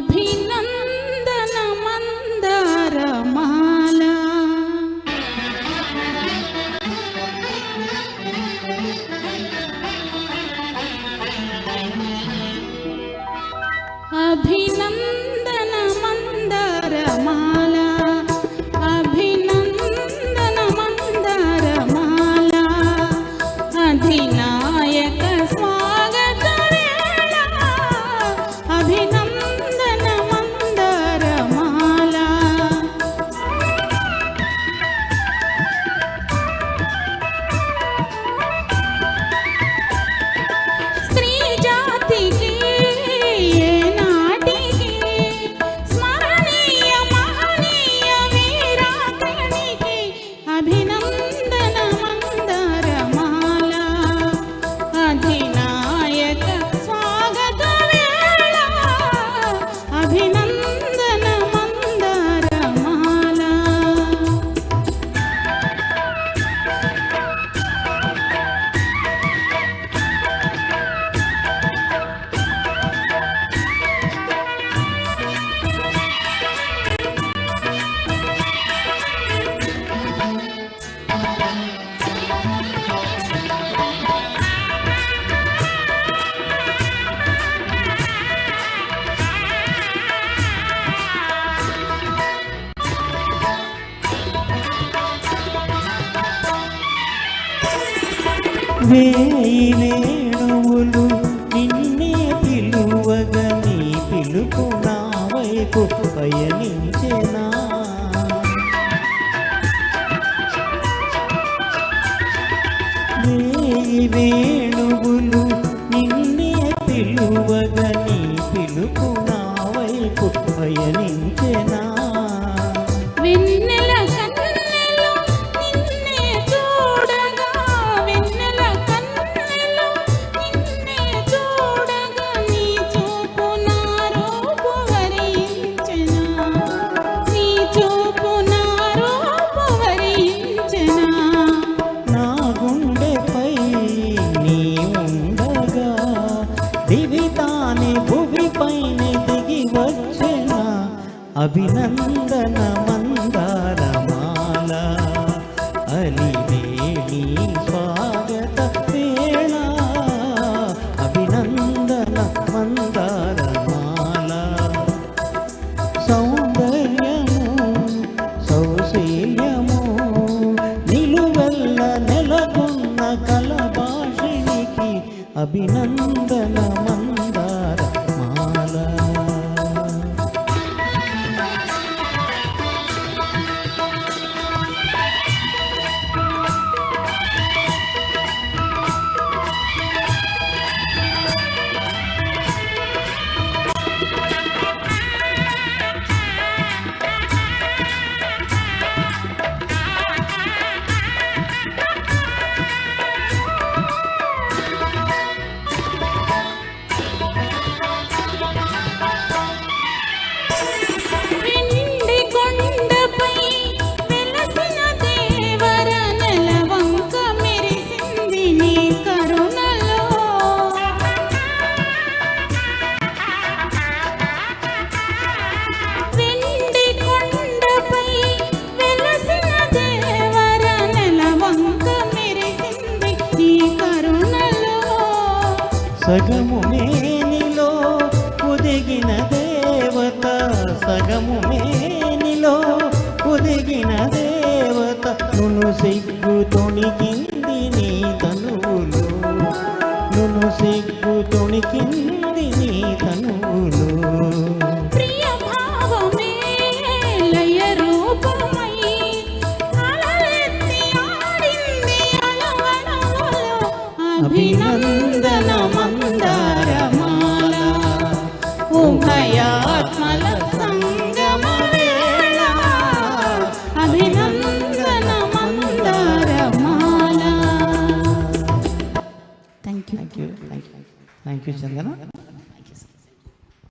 అభినందన మందారమాల అభినందన మందారమాల అభినందన మందారమాల అధినాయక స్వాగత వేళ అభినందన మందారమాల స్త్రీ జాతికి వేయి వేణువులు నిన్నే పిలువగా నీ పిలుపు నా వైపు పయనించెనా వేయి వేణువులు నిన్నే పిలువగా నీ పిలుపు నా వైపు పయనించెనా వెన్నెల కన్నెలో నిన్నే చూడగా వెన్నెల కన్నెలో నిన్నే చూడగా నీ చూపు నా రూపు వరించెనా నీ చూపు నా రూపు వరించెనా నా గుండెపై నీ ఉండగా దివితాని భువిపైన దిగి వచ్చెనా అభినందన మందారమాల అలివేణి స్వాగత వేళ అభినందన మందారమాల సౌందర్యము సౌశీల్యము నిలువెల్ల నెలకొన్న కలభాషినికి అభినందన మందారమాల వెండి కొండపై వెలసిన దేవర నెలవంక మెరిసింది నీ కరుణలో వెండి కొండపై వెలసిన దేవర నెలవంక మెరిసింది నీ కరుణలో సగము మేనిలో ఒదిగిన దేవత సగము మేనిలో ఒదిగిన దేవత నును సిగ్గు తొణికింది నీ తనువులు నును సిగ్గు తొణికింది నీ తనువులు ప్రియ భావమే లయ రూపమై అలలెత్తి ఆడింది అణువణువులో అభినందన మందారమాల ఉభయాత్మల సంగమ వేళ అభినందన మందారమాల. Thank you thank you Chandana.